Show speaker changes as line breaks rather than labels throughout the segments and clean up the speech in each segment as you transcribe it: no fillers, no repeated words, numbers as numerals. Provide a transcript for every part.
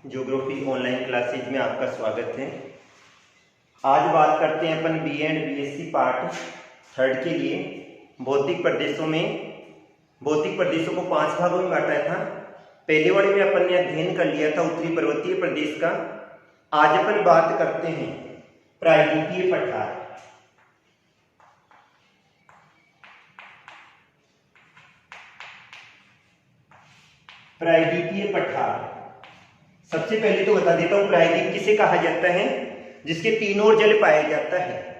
Geography online classes में आपका स्वागत है। आज बात करते हैं अपन B and BSc part third के लिए भौतिक प्रदेशों को 5 भागों में बांटा था। पहले वाले में अपन ने अध्ययन कर लिया था उत्तरी पर्वतीय प्रदेश का। आज अपन बात करते हैं प्रायद्वीपीय पठार। प्रायद्वीपीय पठार सबसे पहले तो बता देता हूं, प्रायद्वीप किसे कहा जाता है? जिसके तीनों ओर जल पाया जाता है।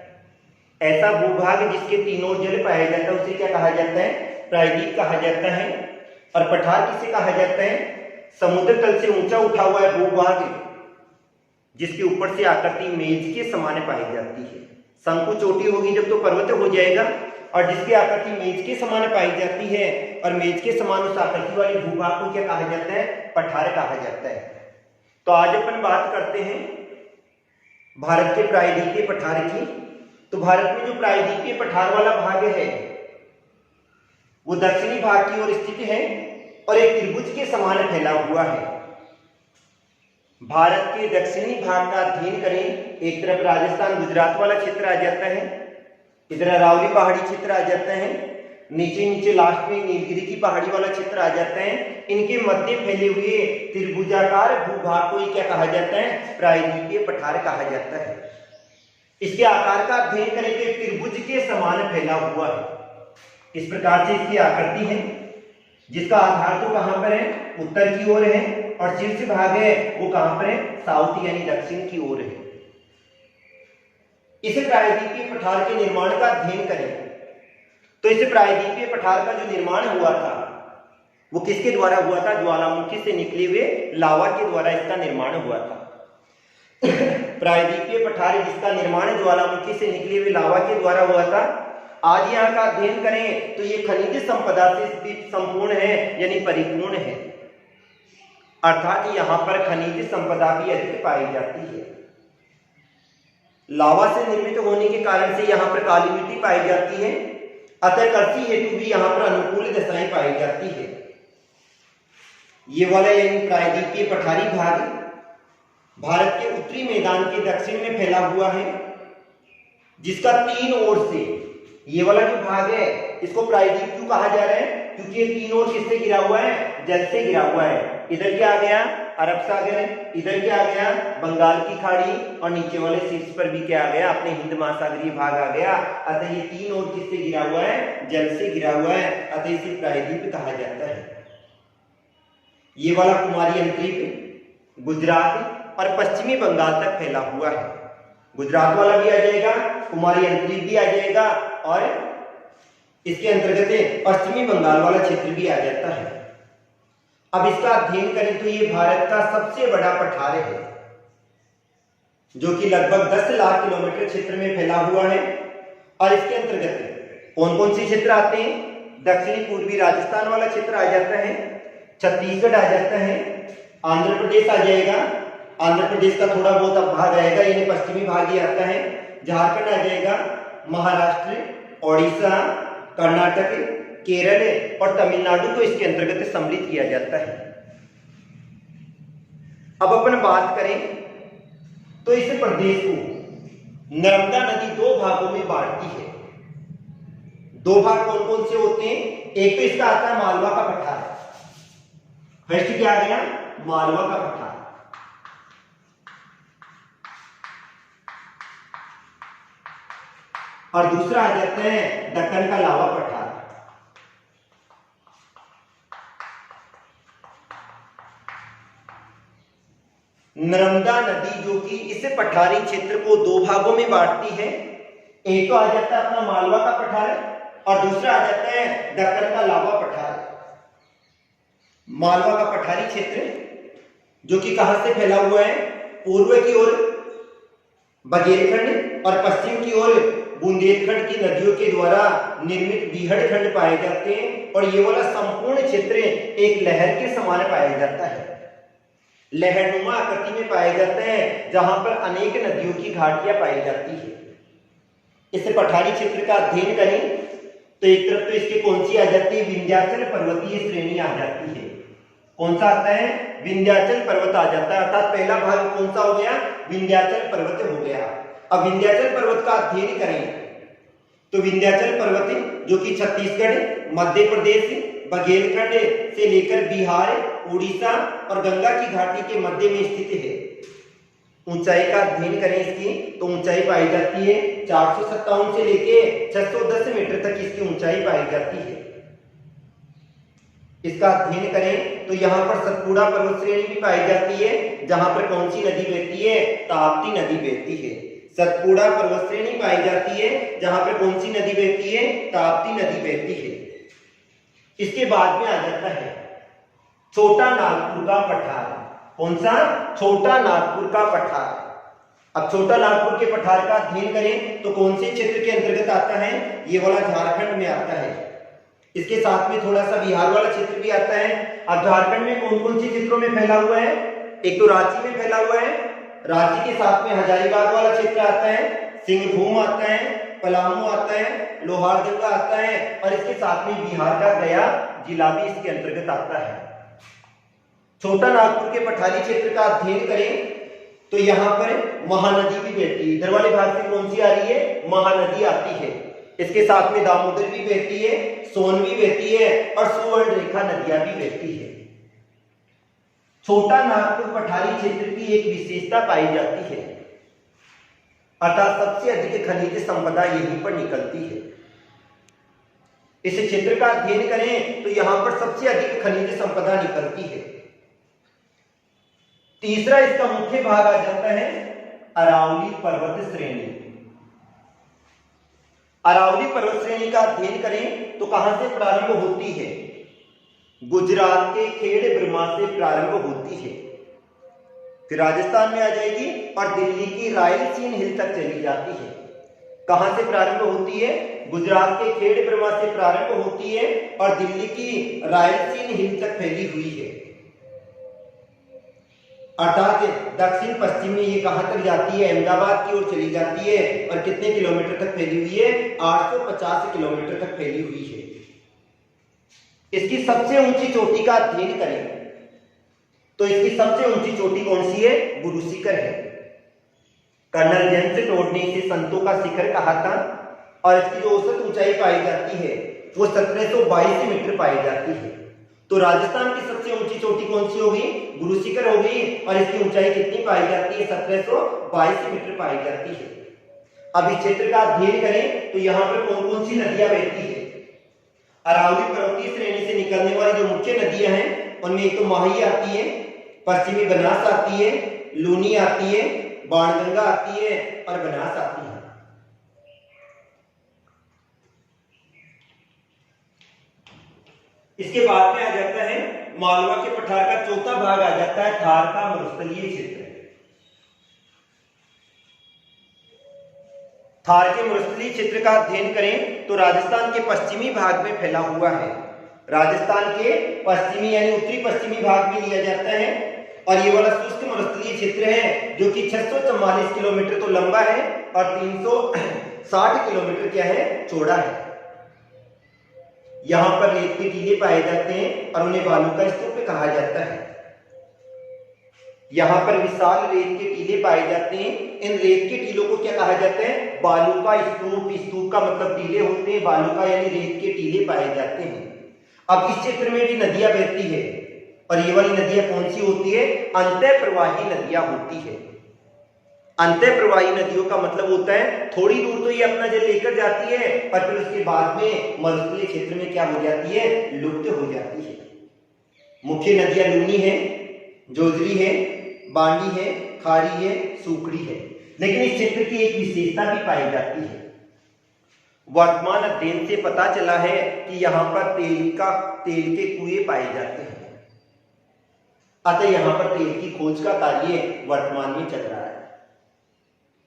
ऐसा भूभाग जिसके तीनों ओर जल पाया जाता है उसे क्या कहा जाता है? प्रायद्वीप कहा जाता है। और पठार किसे कहा जाता है? समुद्र तल से ऊंचा उठा हुआ है भूभाग जिसके ऊपर से आकृति मेज के समान पाई जाती है। शंकु चोटी होगी जब तो पर्वत हो जाएगा, और जिसकी आकृति मेज के समान पाई जाती है और मेज के समान उस आकृति वाले भूभाग को क्या कहा जाता है? पठार कहा जाता है। तो आज अपन बात करते हैं भारत के प्रायद्वीपीय पठार की। तो भारत में जो प्रायद्वीपीय पठार वाला भाग है वो दक्षिणी भाग की ओर स्थित है और एक त्रिभुज के समान फैला हुआ है। भारत के दक्षिणी भाग का अध्ययन करें, एक तरफ राजस्थान गुजरात वाला क्षेत्र आ जाता है, इधर अरावली पहाड़ी क्षेत्र आ जाता है, नीचे लास्ट में नीलगिरी की पहाड़ी वाला क्षेत्र आ जाता है। इनके मध्य फैले हुए त्रिभुजाकार भूभाग को क्या कहा जाता है? प्रायद्वीपीय पठार कहा जाता है। इसके आकार का अध्ययन करें तो एक त्रिभुज के समान फैला हुआ है। इस प्रकार से इसकी आकृति है, जिसका आधार तो कहां पर है? उत्तर की ओर है, और शीर्ष भाग है वो कहां पर है? साउथ यानी दक्षिण की ओर है। इस प्रायद्वीपीय पठार के निर्माण का अध्ययन करें तो इस प्रायद्वीपीय पठार का जो निर्माण हुआ था वो किसके द्वारा हुआ था? ज्वालामुखी से निकले हुए लावा के द्वारा इसका निर्माण हुआ था। प्रायद्वीपीय पठार जिसका निर्माण ज्वालामुखी से निकले हुए लावा के द्वारा हुआ था। आज यहाँ का अध्ययन करें तो ये खनिज संपदा से संपूर्ण है यानी परिपूर्ण है, अर्थात यहाँ पर खनिज संपदा भी अधिक पाई जाती है। लावा से निर्मित होने के कारण से यहाँ पर काली मिट्टी पाई जाती है, अतः कृषि हेतु भी यहाँ पर अनुकूल दशाएं पाई जाती है। ये वाला यानी प्रायद्वीपीय पठारी भाग भारत के उत्तरी मैदान के दक्षिण में फैला हुआ है, जिसका 3 ओर से ये वाला जो भाग है इसको प्रायद्वीप क्यों कहा जा रहा है? क्योंकि ये 3 ओर किससे घिरा हुआ है? जल से घिरा हुआ है। इधर क्या आ गया? अरब सागर, इधर क्या आ गया? बंगाल की खाड़ी, और नीचे वाले शीर्ष पर भी क्या आ गया? अपने हिंद महासागरीय भाग आ गया। अतः ये 3 ओर किससे घिरा हुआ है? जल से घिरा हुआ है, अतः इसे प्रायद्वीप कहा जाता है। ये वाला कुमारी अंतरीप गुजरात और पश्चिमी बंगाल तक फैला हुआ है। गुजरात वाला भी आ जाएगा, कुमारी अंतरीप भी आ जाएगा, और इसके अंतर्गत पश्चिमी बंगाल वाला क्षेत्र भी आ जाता है। अब इसका अध्ययन करें तो ये भारत का सबसे बड़ा पठार है, जो कि लगभग 10 लाख किलोमीटर क्षेत्र में फैला हुआ है। और इसके अंतर्गत कौन कौन से क्षेत्र आते हैं? दक्षिणी पूर्वी राजस्थान वाला क्षेत्र आ जाता है, छत्तीसगढ़ आ जाता है, आंध्र प्रदेश आ जाएगा, आंध्र प्रदेश का थोड़ा बहुत अब भाग आएगा यानी पश्चिमी भाग ही आता है, झारखंड आ जाएगा, महाराष्ट्र, ओडिशा, कर्नाटक, केरल और तमिलनाडु को इसके अंतर्गत सम्मिलित किया जाता है। अब अपन बात करें तो इस प्रदेश को नर्मदा नदी 2 भागों में बांटती है। 2 भाग कौन कौन से होते हैं? एक तो इसका आता है मालवा का पठार। फर्स्ट क्या आ गया? मालवा का पठार। और दूसरा आ जाता है दक्कन का लावा पठार। नर्मदा नदी जो कि इस पठारी क्षेत्र को 2 भागों में बांटती है। एक तो आ जाता है अपना मालवा का पठार और दूसरा आ जाता है दक्कन का लावा पठार। मालवा का पठारी क्षेत्र जो कि कहां से फैला हुआ है? पूर्व की ओर बघेलखंड और पश्चिम की ओर बुंदेलखंड की नदियों के द्वारा निर्मित बीहड़ खंड पाए जाते हैं। और ये वाला संपूर्ण क्षेत्र एक लहर के समान पाया जाता है, लहरनुमा आकृति में पाए जाते हैं, जहां पर अनेक नदियों की घाटियां पाई जाती है। इस पठारी क्षेत्र का अध्ययन करें तो एक तरफ तो इसकी कौन सी आ जाती है? विंध्याचल पर्वतीय श्रेणी आ जाती है। कौन सा आता है? विंध्याचल पर्वत आ जाता है। अर्थात पहला भाग कौन सा हो गया? विंध्याचल पर्वत हो गया। अब विंध्याचल पर्वत का अध्ययन करें तो विंध्याचल पर्वत जो कि छत्तीसगढ़, मध्य प्रदेश, बघेलखंड से लेकर बिहार, उड़ीसा और गंगा की घाटी के मध्य में स्थित है। ऊंचाई का अध्ययन करें इसकी तो ऊंचाई पाई जाती है 457 से लेके 610 मीटर तक इसकी ऊंचाई पाई जाती है। इसका अध्ययन करें तो यहाँ पर सतपुड़ा पर्वत श्रेणी भी पाई जाती है, जहां पर कौन सी नदी बहती है? ताप्ती नदी बहती है। सतपुड़ा पर्वत श्रेणी पाई जाती है जहां पर कौन सी नदी बहती है? ताप्ती नदी बहती है। इसके बाद में आ जाता है छोटा नागपुर का पठार। कौन सा? छोटा नागपुर का पठार। अब छोटा नागपुर के पठार का अध्ययन करें तो कौन से क्षेत्र के अंतर्गत आता है? ये वाला झारखंड में आता है। इसके साथ में थोड़ा सा बिहार वाला क्षेत्र भी आता है। अब झारखंड में कौन कौन से क्षेत्रों में फैला हुआ है? एक तो रांची में फैला हुआ है, रांची के साथ में हजारीबाग वाला क्षेत्र आता है, सिंहभूम आता है, पलामू आता है, लोहारदगा आता है और इसके साथ में बिहार का गया जिला भी इसके अंतर्गत आता है। छोटा नागपुर के पठारी क्षेत्र का अध्ययन करें तो यहाँ पर महानदी भी बहती है। इधर वाले भाग से कौन सी आ रही है? महानदी आती है। इसके साथ में दामोदर भी बहती है, सोन भी बहती है और सुवर्ण रेखा नदियां भी बहती है। छोटा नागपुर पठारी क्षेत्र की एक विशेषता पाई जाती है, अर्थात सबसे अधिक खनिज संपदा यहीं पर निकलती है। इस क्षेत्र का अध्ययन करें तो यहां पर सबसे अधिक खनिज संपदा निकलती है। तीसरा इसका मुख्य भाग आ जाता है अरावली पर्वत श्रेणी। अरावली पर्वत श्रेणी का अध्ययन करें तो कहां से प्रारंभ होती है? गुजरात के खेड़ ब्रह्मा से प्रारंभ होती है, फिर राजस्थान में आ जाएगी और दिल्ली की रायलसीन हिल तक चली जाती है। कहां से प्रारंभ होती है? गुजरात के खेड़ ब्रह्मा से प्रारंभ होती है और दिल्ली की रायलसीन हिल तक फैली हुई है। अर्थात दक्षिण पश्चिम में ये कहां तक जाती है? अहमदाबाद की ओर चली जाती है और कितने किलोमीटर तक फैली हुई है? 850 किलोमीटर तक फैली हुई है। इसकी सबसे ऊंची चोटी का अध्ययन करें तो इसकी सबसे ऊंची चोटी कौन सी है? गुरु शिखर है। कर्नल जेम्स टोड ने इसे संतों का शिखर कहा था और इसकी जो औसत ऊंचाई पाई जाती है वो 1722 मीटर पाई जाती है। तो राजस्थान की सबसे ऊंची चोटी कौन सी होगी? गुरु शिखर होगी और इसकी ऊंचाई कितनी पाई जाती है? 1722 मीटर पाई जाती है। अब इस क्षेत्र का अध्ययन करें तो यहाँ पर कौन कौन सी नदियां बहती है? अरावली पर्वतीय श्रेणी से निकलने वाली जो मुख्य नदियां हैं उनमें एक तो माही आती है, पश्चिमी बनास आती है, लूनी आती है, बाणगंगा आती है और बनास आती है। इसके बाद में आ जाता है मालवा के पठार का चौथा भाग आ जाता है थार का मरुस्थलीय क्षेत्र। थार के मरुस्थलीय क्षेत्र का अध्ययन करें तो राजस्थान के पश्चिमी भाग में फैला हुआ है। राजस्थान के पश्चिमी यानी उत्तरी पश्चिमी भाग में लिया जाता है और ये वाला शुष्क मरुस्थलीय क्षेत्र है जो कि 644 किलोमीटर तो लंबा है और 360 किलोमीटर क्या है? चौड़ा है। यहां पर रेत के टीले पाए जाते हैं और उन्हें बालू का स्तूप कहा जाता है। यहां पर विशाल रेत के टीले पाए जाते हैं। इन रेत के टीलों को क्या कहा जाता है? बालू का स्तूप। स्तूप का मतलब टीले होते हैं, बालू का यानी रेत के टीले पाए जाते हैं। अब इस क्षेत्र में भी नदियां बहती है और ये वाली नदियां कौन सी होती है? अंतः प्रवाही नदियां होती है। अंतः प्रवाही नदियों का मतलब होता है थोड़ी दूर तो ये अपना जल लेकर जाती है और फिर उसके बाद में मरुस्थलीय क्षेत्र में क्या हो जाती है? लुप्त हो जाती है। मुख्य नदियां लूनी है, जोजरी है, बांडी है, खारी है, सूखड़ी है। लेकिन इस क्षेत्र की एक विशेषता भी पाई जाती है। वर्तमान अध्ययन से पता चला है कि यहाँ पर तेल के कुएं पाए जाते हैं, अतः यहाँ पर तेल की खोज का कार्य वर्तमान में चल रहा है।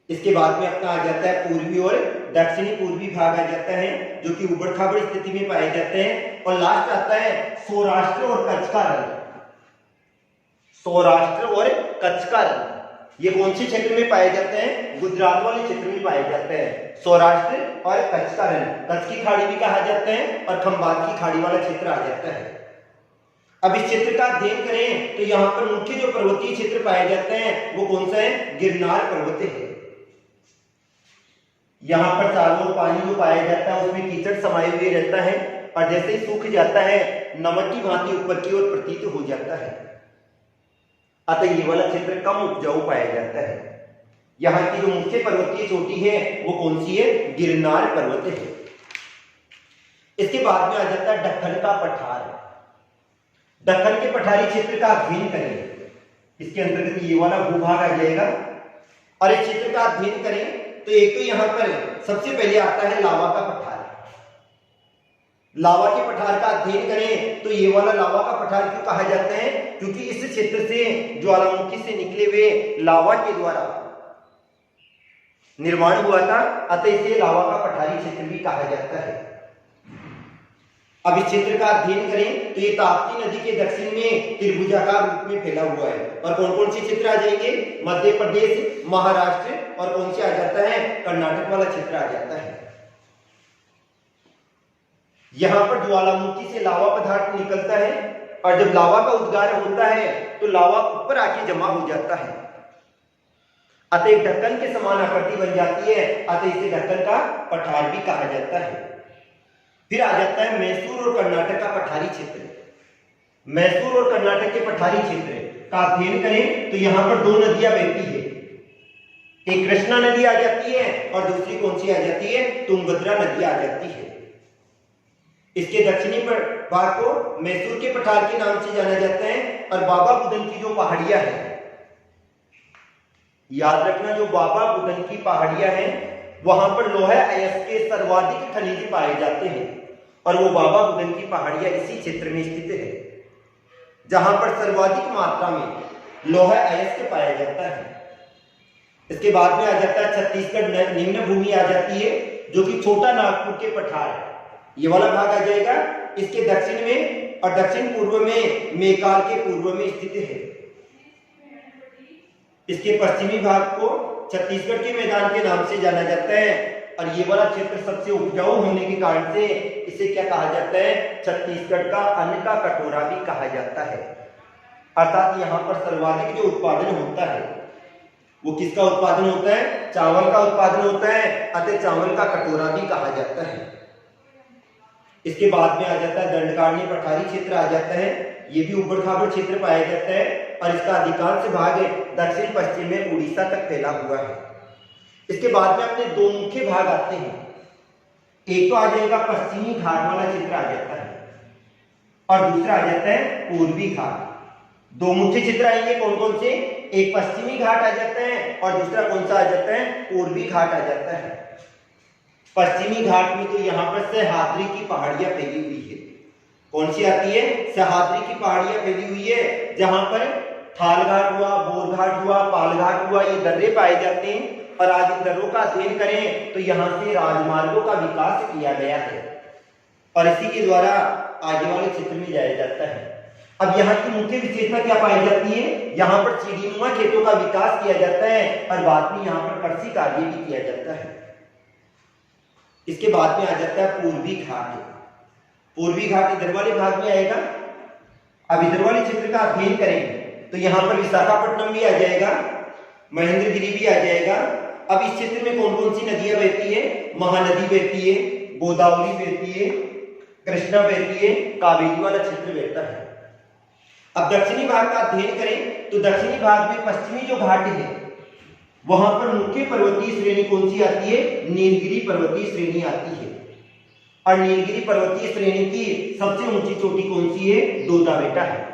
इसके बाद में अपना आ जाता है पूर्वी और दक्षिणी पूर्वी भाग आ जाता है जो कि उबड़ खाबड़ स्थिति में पाए जाते हैं और लास्ट आता है सौराष्ट्र और कच्छ का रण। सौराष्ट्र और कच्छ का रण ये कौन से क्षेत्र में पाए जाते हैं? गुजरात वाले क्षेत्र में पाए जाते हैं। सौराष्ट्र और कच्छ का रण, कच्छ की खाड़ी भी कहा जाता है और खंबात की खाड़ी वाला क्षेत्र आ जाता है। अब इस क्षेत्र का अध्ययन करें तो यहाँ पर मुख्य जो पर्वतीय क्षेत्र पाए जाते हैं वो कौन सा है? गिरनार पर्वत है। यहाँ पर चारों ओर पानी जो पाया जाता है उसमें कीचड़ समाये हुए रहता है और जैसे ही सूख जाता है नमक की भांति ऊपर की ओर प्रतीत हो जाता है। अतः ये वाला क्षेत्र कम उपजाऊ पाया जाता है। यहाँ की जो मुख्य पर्वतीय चोटी है वो कौन सी है? गिरनार पर्वत है। इसके बाद में आ जाता है दक्कन का पठार। दक्कन के पठारी क्षेत्र का अध्ययन करें, इसके अंतर्गत ये वाला भूभाग आ जाएगा। और इस क्षेत्र का अध्ययन करें तो एक तो यहाँ पर सबसे पहले आता है लावा का पठार। लावा के पठार का अध्ययन करें तो ये वाला लावा का पठार क्यों कहा जाता है? क्योंकि इस क्षेत्र से ज्वालामुखी से निकले हुए लावा के द्वारा निर्माण हुआ था, अतः इसे लावा का पठारी क्षेत्र भी कहा जाता है। अब इस क्षेत्र का अध्ययन करें तो ये ताप्ती नदी के दक्षिण में त्रिभुजाकार रूप में फैला हुआ है। और कौन कौन से क्षेत्र आ जाएंगे? मध्य प्रदेश, महाराष्ट्र और कौन से आ जाता है? कर्नाटक वाला क्षेत्र आ जाता है। यहाँ पर ज्वालामुखी से लावा पदार्थ निकलता है और जब लावा का उद्गार होता है तो लावा ऊपर आके जमा हो जाता है, अतः ढक्कन के समान आकृति बन जाती है, अतः इसे ढक्कन का पठार भी कहा जाता है। फिर आ जाता है मैसूर और कर्नाटक का पठारी क्षेत्र। मैसूर और कर्नाटक के पठारी क्षेत्र का अध्ययन करें तो यहाँ पर दो नदियां बहती है, एक कृष्णा नदी आ जाती है और दूसरी कौन सी आ जाती है? तुंगभद्रा नदी आ जाती है। इसके दक्षिणी भाग को मैसूर के पठार के नाम से जाना जाता है। और बाबा बुदन की जो पहाड़ियां हैं, याद रखना, जो बाबा बुदन की पहाड़ियां हैं वहां पर लोहा अयस्क के सर्वाधिक खनिज पाए जाते हैं और वो बाबा बुदन की पहाड़ियां इसी क्षेत्र में स्थित है जहां पर सर्वाधिक मात्रा में लोहा अयस्क पाया जाता है। इसके बाद में आ जाता है छत्तीसगढ़ निम्न भूमि आ जाती है जो कि छोटा नागपुर के पठार, ये वाला भाग आ जाएगा। इसके दक्षिण में और दक्षिण पूर्व में मेकाल के पूर्व में स्थित है। इसके पश्चिमी भाग को छत्तीसगढ़ के मैदान के नाम से जाना जाता है और ये वाला क्षेत्र सबसे उपजाऊ होने के कारण से इसे क्या कहा जाता है? छत्तीसगढ़ का अन्न का कटोरा भी कहा जाता है। अर्थात यहाँ पर सर्वाधिक जो उत्पादन होता है वो किसका उत्पादन होता है? चावल का उत्पादन होता है, अतः चावल का कटोरा भी कहा जाता है। इसके बाद में आ जाता है दंडकारण्य पठारी क्षेत्र आ जाता है, ये भी ऊबड़ खाबड़ क्षेत्र पाया जाता है और इसका अधिकांश भाग दक्षिण पश्चिम में उड़ीसा तक फैला हुआ है। इसके बाद में अपने दो मुख्य भाग आते हैं, एक तो आ जाएगा पश्चिमी घाट वाला क्षेत्र आ जाता है और दूसरा आ जाता है पूर्वी घाट। दो मुख्य क्षेत्र आएंगे, कौन कौन से? एक पश्चिमी घाट आ जाता है और दूसरा कौन सा आ जाता है? पूर्वी घाट आ जाता है। पश्चिमी घाट में तो यहाँ पर सह्याद्री की पहाड़ियां फैली हुई है। कौन सी आती है? सह्याद्री की पहाड़ियां फैली हुई है, जहां पर थाल घाट हुआ, बोर घाट हुआ, पाल घाट हुआ, ये दर्रे पाए जाते हैं। और आज इन दर्रों का अध्ययन करें तो यहाँ से राजमार्गों का विकास किया गया है और इसी के द्वारा आगे वाले क्षेत्र में जाया जाता है। अब यहाँ की मुख्य विशेषता क्या पाई जाती है? यहाँ पर सीढ़ीनुमा खेतों का विकास किया जाता है और बाद में यहाँ पर कृषि कार्य भी किया जाता है। इसके बाद में आ जाता है पूर्वी घाट। पूर्वी घाट इधर वाले भाग में आएगा। अब इधर वाले क्षेत्र का अध्ययन करेंगे तो यहाँ पर विशाखापट्टनम भी आ जाएगा, महेंद्रगिरी भी आ जाएगा। अब इस क्षेत्र में कौन कौन सी नदियां बहती है? महानदी बहती है, गोदावरी बहती है, कृष्णा बहती है, कावेरी वाला क्षेत्र बहता है। अब दक्षिणी भाग का अध्ययन करें तो दक्षिणी भाग में पश्चिमी जो घाट है वहां पर मुख्य पर्वतीय श्रेणी कौन सी आती है? नीलगिरी पर्वतीय श्रेणी आती है और नीलगिरी पर्वतीय श्रेणी की सबसे ऊंची चोटी कौन सी है? दोदा बेटा है,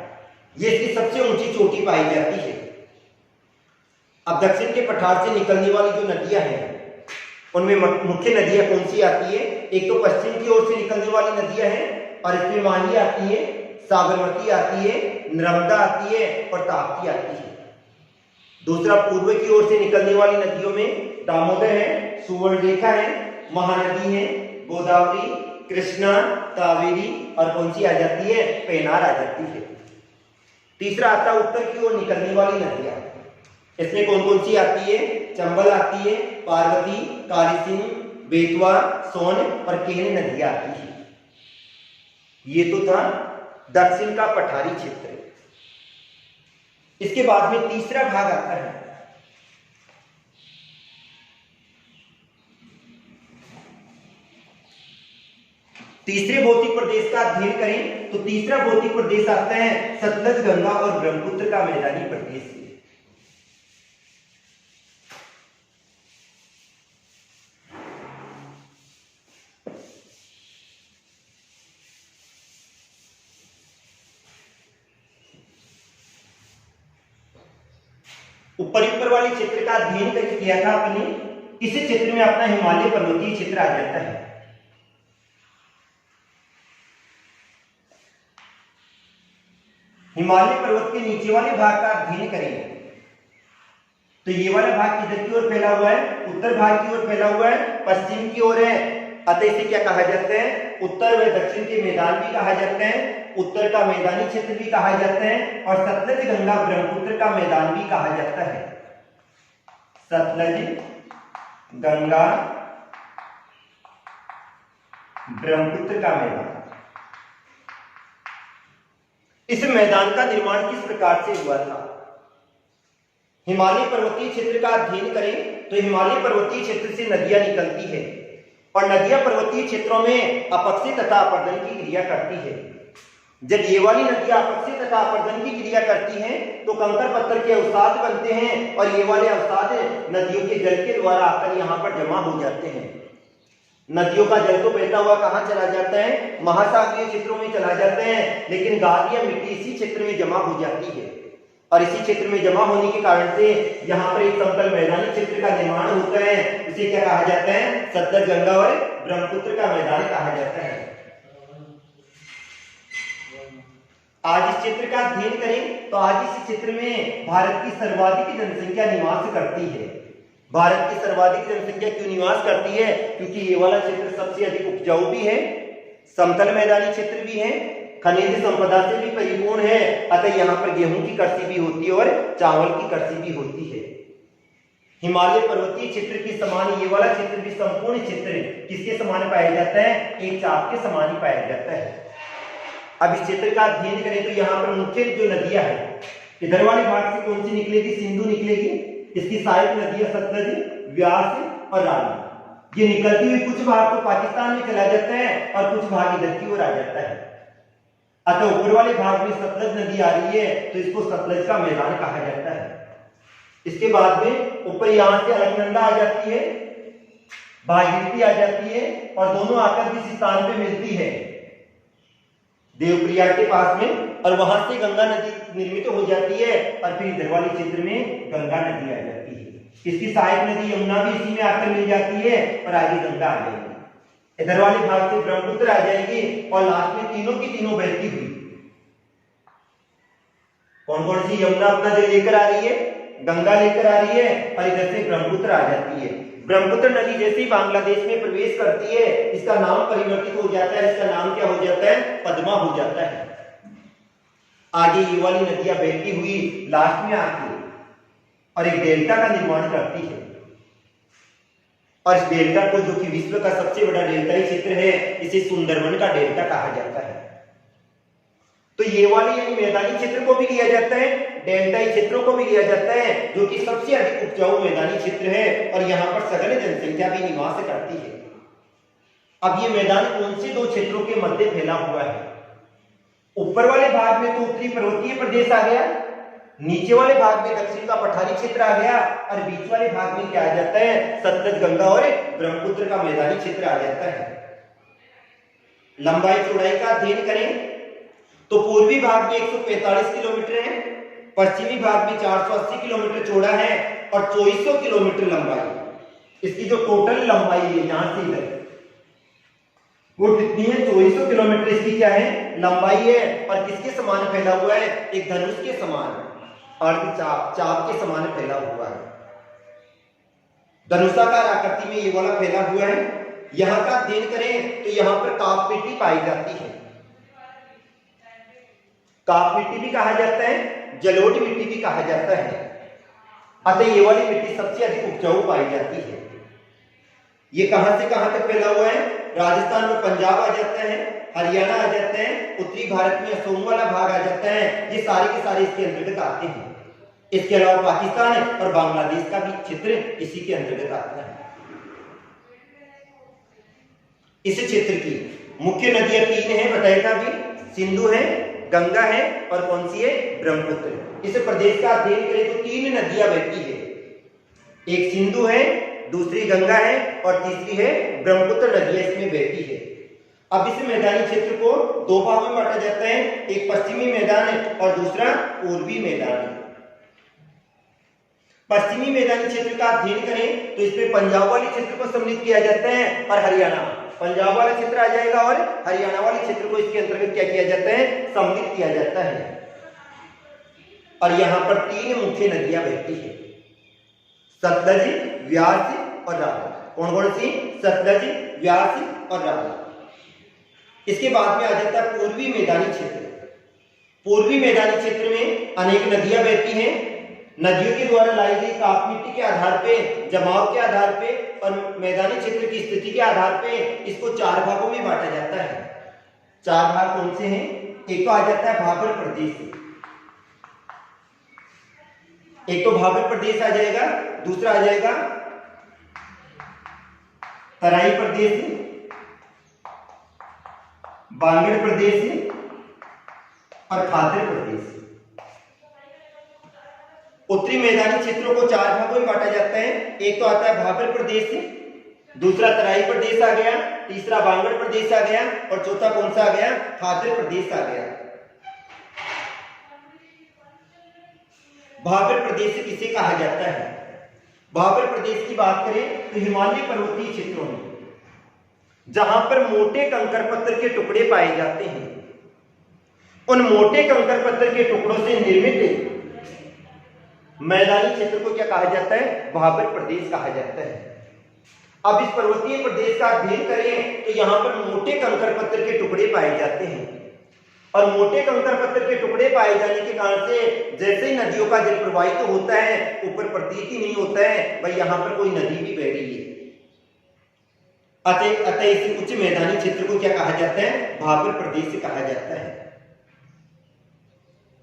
ये इसकी सबसे ऊंची चोटी पाई जाती है। अब दक्षिण के पठार से निकलने वाली जो नदियां हैं उनमें मुख्य नदियां कौन सी आती है? एक तो पश्चिम की ओर से निकलने वाली नदियां हैं और इसमें माही आती है, साबरमती आती है, नर्मदा आती है और ताप्ती आती है। दूसरा पूर्व की ओर से निकलने वाली नदियों में दामोदर है, सुवर्णरेखा है, महानदी है, गोदावरी, कृष्णा, कावेरी और कौन सी आ जाती है? पेनार आ जाती है। तीसरा आता है उत्तर की ओर निकलने वाली नदियां, इसमें कौन कौन सी आती है? चंबल आती है, पार्वती, कालीसिंध, बेतवा, सोन और केन नदियां आती है। ये तो था दक्षिण का पठारी क्षेत्र। इसके बाद में तीसरा भाग आता है तीसरे भौतिक प्रदेश का अध्ययन करें तो तीसरा भौतिक प्रदेश आता है सतलज, गंगा और ब्रह्मपुत्र का मैदानी प्रदेश। ऊपर वाले क्षेत्र का अध्ययन करके किया था आपने, इसी क्षेत्र में अपना हिमालय पर्वतीय क्षेत्र आ जाता है। हिमालय पर्वत के नीचे वाले भाग का अध्ययन करेंगे तो ये वाला भाग किधर की ओर फैला हुआ है, उत्तर भाग की ओर फैला हुआ है, पश्चिम की ओर है। अतः इसे क्या कहा जाता है, उत्तर व दक्षिण के मैदान भी कहा जाता है, उत्तर का मैदानी क्षेत्र भी कहा जाता है और सतलज, गंगा, ब्रह्मपुत्र का मैदान भी कहा जाता है। सतलज, गंगा, ब्रह्मपुत्र का मैदान। इस मैदान का निर्माण किस प्रकार से हुआ था? हिमालय पर्वतीय क्षेत्र का अध्ययन करें तो हिमालय पर्वतीय क्षेत्र से नदियां निकलती है और नदियां पर्वतीय क्षेत्रों में अपक्षय तथा अपर्दन की क्रिया करती है। जब ये वाली नदियां अपक्षय तथा अपर्दन की क्रिया करती हैं तो कंकर पत्थर के अवसाद बनते हैं और ये वाले अवसाद नदियों के जल के द्वारा आकर यहाँ पर जमा हो जाते हैं। नदियों का जल तो बहता हुआ कहाँ चला जाता है, महासागरीय क्षेत्रों में चला जाता है, लेकिन गाद या मिट्टी इसी क्षेत्र में जमा हो जाती है और इसी क्षेत्र में जमा होने के कारण से यहाँ पर एक समतल मैदानी क्षेत्र का निर्माण होता है। इसे क्या कहा जाता है, सतलज, गंगा और ब्रह्मपुत्र का मैदान कहा जाता है। आज इस क्षेत्र का अध्ययन करें तो आज इस क्षेत्र में भारत की सर्वाधिक जनसंख्या निवास करती है। भारत की सर्वाधिक जनसंख्या क्यों निवास करती है? क्योंकि ये वाला क्षेत्र सबसे अधिक उपजाऊ भी है, समतल मैदानी क्षेत्र भी है, खनिज संपदा से भी परिपूर्ण है। अतः यहाँ पर गेहूं की कृषि भी होती है और चावल की कृषि भी होती है। हिमालय पर्वतीय क्षेत्र के समान ये वाला क्षेत्र भी संपूर्ण क्षेत्र किसके समान पाया जाता है, एक चाप के समान ही पाया जाता है। अब इस क्षेत्र का अध्ययन करें तो यहाँ पर मुख्य जो नदियां हैं, इधर वाले भाग से कौन सी निकलेगी, सिंधु निकलेगी। इसकी सहायक नदियां सतलज, व्यास और रावी। ये निकलती हुई कुछ भाग तो पाकिस्तान में चला जाता है और कुछ भाग इधर की ओर आ जाता है। अतः ऊपर वाले भाग में सतलज नदी आ रही है तो इसको सतलज का मैदान कहा जाता है। इसके बाद में ऊपर यहां से अलकनंदा आ जाती है, भागीरथी आ जाती है और दोनों आकर किस स्थान पे मिलती है, देवप्रयाग के पास में, और वहां से गंगा नदी निर्मित हो जाती है और फिर इधर वाले क्षेत्र में गंगा नदी आ जाती है। इसकी सहायक नदी यमुना भी इसी में आकर मिल जाती है और आगे गंगा आ जाएगी। इधर वाले भाग से ब्रह्मपुत्र आ जाएगी और लास्ट में तीनों की तीनों बहती हुई कौन कौन सी, यमुना अपना जो लेकर आ रही है, गंगा लेकर आ रही है और इधर से ब्रह्मपुत्र आ जाती है। ब्रह्मपुत्र नदी जैसे ही बांग्लादेश में प्रवेश करती है इसका नाम परिवर्तित हो जाता है, इसका नाम क्या हो जाता है, पद्मा हो जाता है। आगे ये वाली नदियां बहती हुई लास्ट में आती है और एक डेल्टा का निर्माण करती है और इस डेल्टा को, जो कि विश्व का सबसे बड़ा डेल्टाई क्षेत्र है, इसे सुंदरवन का डेल्टा कहा जाता है। तो ये वाली यानी मैदानी क्षेत्र को भी लिया जाता है, डेल्टाई क्षेत्रों को भी लिया जाता है, जो कि सबसे अधिक उपजाऊ मैदानी क्षेत्र है और यहाँ पर सघन जनसंख्या भी निवास करती है। अब ये मैदान कौन से दो क्षेत्रों के मध्य फैला हुआ है? ऊपर वाले भाग में तो उत्तरी पर्वतीय प्रदेश आ गया, नीचे वाले भाग में दक्षिण का पठारी क्षेत्र आ गया और बीच वाले भाग में क्या आ जाता है, सतलज, गंगा और ब्रह्मपुत्र का मैदानी क्षेत्र आ जाता है। लंबाई चौड़ाई का अध्ययन करें तो पूर्वी भाग में 145 किलोमीटर है, पश्चिमी भाग में 480 किलोमीटर चौड़ा है और 2400 किलोमीटर लंबाई। इसकी जो टोटल लंबाई है यहां से इधर वो कितनी है, 2400 किलोमीटर इसकी क्या है, लंबाई है और किसके समान फैला हुआ है, एक धनुष के समान, चाप के समान फैला हुआ है। धनुषाकार आकृति में ये वाला फैला हुआ है। यहां का अध्ययन करें तो यहां पर काप मिट्टी पाई जाती है। काप मिट्टी भी कहा जाता है, जलोढ़ मिट्टी भी कहा जाता है। अतः ये वाली मिट्टी सबसे अधिक उपजाऊ पाई जाती है। ये कहां से कहां तक फैला हुआ है, राजस्थान में पंजाब आ जाता है, हरियाणा आ जाता है, उत्तरी भारत में असम वाला भाग आ जाता है। ये सारे के सारे इसके अंतर्गत आते हैं। इसके अलावा पाकिस्तान और बांग्लादेश का भी क्षेत्र इसी के अंतर्गत आता है। इस क्षेत्र की मुख्य नदियां 3 हैं, बताया था अभी, सिंधु है, गंगा है और कौन सी है, ब्रह्मपुत्र। इस प्रदेश का अध्ययन करें तो 3 नदियां बहती है, एक सिंधु है, दूसरी गंगा है और तीसरी है ब्रह्मपुत्र नदियां इसमें बहती है। अब इस मैदानी क्षेत्र को 2 भागों में बांटा जाता है, एक पश्चिमी मैदान है और दूसरा पूर्वी मैदान है। पश्चिमी मैदानी क्षेत्र का अध्ययन करें तो इसमें पंजाब वाले क्षेत्र को सम्मिलित किया जाता है और हरियाणा, पंजाब वाला क्षेत्र आ जाएगा और हरियाणा वाले क्षेत्र को इसके अंतर्गत क्या किया जाता है, सम्मिलित किया जाता है। और यहां पर 3 मुख्य नदियां बहती है, सतलज, व्यास और रावी। कौन कौन सी, सतलज, व्यास और रावी। इसके बाद में आ जाता है पूर्वी मैदानी क्षेत्र। पूर्वी मैदानी क्षेत्र में अनेक नदियां बहती हैं। नदियों के द्वारा लाई गई काप मिट्टी के आधार पे, जमाव के आधार पे और मैदानी क्षेत्र की स्थिति के आधार पे इसको 4 भागों में बांटा जाता है। 4 भाग कौन से हैं, एक तो आ जाता है भाबर प्रदेश, एक तो भाबर प्रदेश आ जाएगा, दूसरा आ जाएगा तराई प्रदेश, बांगड़ प्रदेश और खादर प्रदेश। उत्तरी मैदानी क्षेत्रों को 4 भागों में बांटा जाता है, एक तो आता है भाबर प्रदेश, दूसरा तराई प्रदेश आ गया, तीसरा बांगड़ प्रदेश आ गया और चौथा कौन सा आ गया, खादर प्रदेश आ गया। भाबर प्रदेश किसे कहा जाता है, भाबर प्रदेश की बात करें तो हिमालय पर्वतीय क्षेत्रों में जहां पर मोटे कंकर पत्थर के टुकड़े पाए जाते हैं, उन मोटे कंकर पत्थर के टुकड़ों से निर्मित मैदानी क्षेत्र को क्या कहा जाता है, भाबर प्रदेश कहा जाता है। अब इस पर्वतीय प्रदेश का अध्ययन करें तो यहाँ पर मोटे कंकर पत्थर के टुकड़े पाए जाते हैं और मोटे कंकर पत्थर के टुकड़े पाए जाने के कारण से जैसे ही नदियों का जल प्रवाहित होता है ऊपर प्रतीत ही नहीं होता है भाई यहाँ पर कोई नदी भी बह रही है। अतः इस उच्च मैदानी क्षेत्र को क्या कहा जाता है, भाबर प्रदेश कहा जाता है।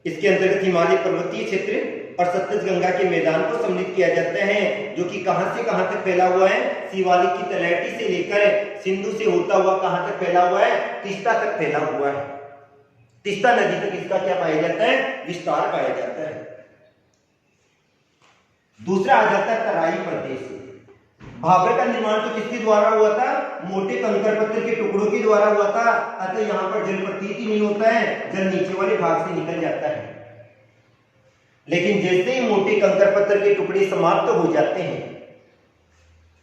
इसके अंतर्गत हिमालय पर्वतीय क्षेत्र और सतलज गंगा के मैदान को सम्मिलित किया जाता है, जो कि कहां से कहां तक फैला हुआ है, शिवालिक की तलहटी से लेकर सिंधु से होता हुआ कहां तक फैला हुआ है, तीस्ता तक फैला हुआ है। तीस्ता नदी तक इसका क्या पाया जाता है, विस्तार पाया जाता है। दूसरा आ जाता है तराई प्रदेश। भाबर का निर्माण तो किसके द्वारा हुआ था, मोटे कंकर पत्थर के टुकड़ों के द्वारा हुआ था, अतः यहाँ पर जल प्रतीत ही नहीं होता है, जल नीचे वाले भाग से निकल जाता है। लेकिन जैसे ही मोटे कंकर पत्थर के टुकड़े समाप्त हो जाते हैं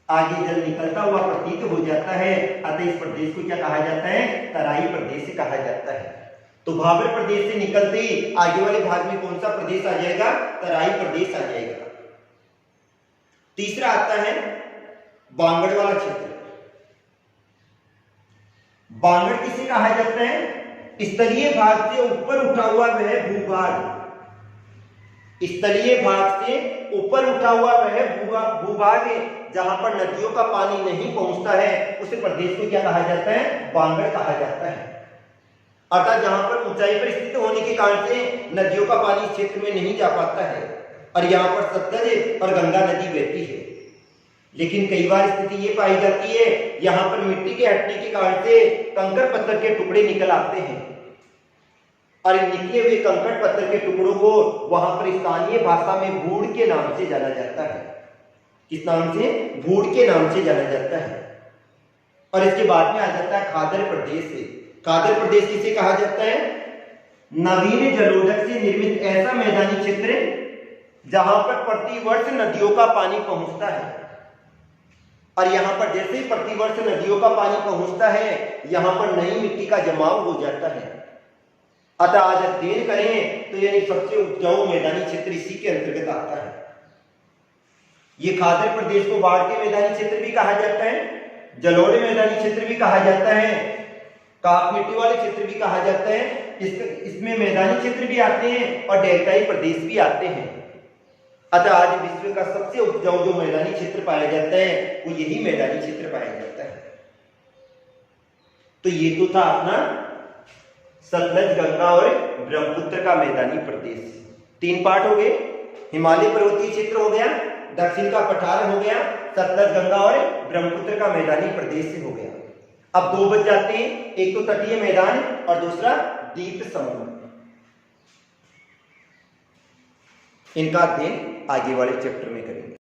आगे जल निकलता हुआ प्रतीत हो जाता है, अतः इस प्रदेश को क्या कहा जाता है, तराई प्रदेश कहा जाता है। तो भाबर प्रदेश से निकलते ही आगे वाले भाग में कौन सा प्रदेश आ जाएगा, तराई प्रदेश आ जाएगा। तीसरा आता है बांगड़ वाला क्षेत्र। बांगड़ किसे कहा जाता है, स्थलीय भाग से ऊपर उठा हुआ वह भूभाग, स्थलीय भाग से ऊपर उठा हुआ वह भूभाग जहां पर नदियों का पानी नहीं पहुंचता है उस प्रदेश को क्या कहा जाता है, बांगड़ कहा जाता है। अर्थात जहां पर ऊंचाई पर स्थित होने के कारण से नदियों का पानी इस क्षेत्र में नहीं जा पाता है और यहाँ पर सतलज और गंगा नदी बहती है। लेकिन कई बार स्थिति ये पाई जाती है यहाँ पर मिट्टी के हटने के कारण से कंकर पत्थर के टुकड़े निकल आते हैं और इन निकले हुए कंकड़ पत्थर के टुकड़ों को वहां पर स्थानीय भाषा में भूड़ के नाम से जाना जाता है। किस नाम से, भूड़ के नाम से जाना जाता है। और इसके बाद में आ जाता है खादर प्रदेश से। खादर प्रदेश किसे कहा जाता है, नवीन जलोढ़ से निर्मित ऐसा मैदानी क्षेत्र जहां पर प्रतिवर्ष नदियों का पानी पहुंचता है और यहाँ पर जैसे ही प्रतिवर्ष नदियों का पानी पहुंचता है यहाँ पर नई मिट्टी का जमाव हो जाता है। अतः आज अध्ययन करें तो यानी सबसे उपजाऊ मैदानी क्षेत्र इसी के अंतर्गत आता है। ये खादर प्रदेश को बाढ़ के मैदानी क्षेत्र भी कहा जाता है, जलोढ़ मैदानी क्षेत्र भी कहा जाता है, काप मिट्टी वाले क्षेत्र भी कहा जाता है। इसमें मैदानी क्षेत्र भी आते हैं और डेल्टाई प्रदेश भी आते हैं। अतः आज विश्व का सबसे उपजाऊ जो मैदानी क्षेत्र पाया जाता है वो यही मैदानी क्षेत्र पाया जाता है। तो ये तो था अपना सतलज, गंगा और ब्रह्मपुत्र का मैदानी प्रदेश। 3 पार्ट हो गए, हिमालय पर्वतीय क्षेत्र हो गया, दक्षिण का पठार हो गया, सतलज, गंगा और ब्रह्मपुत्र का मैदानी प्रदेश से हो गया। अब 2 बच जाते हैं, एक तो तटीय मैदान और दूसरा द्वीप समूह। इनका अध्ययन आगे वाले चैप्टर में करेंगे।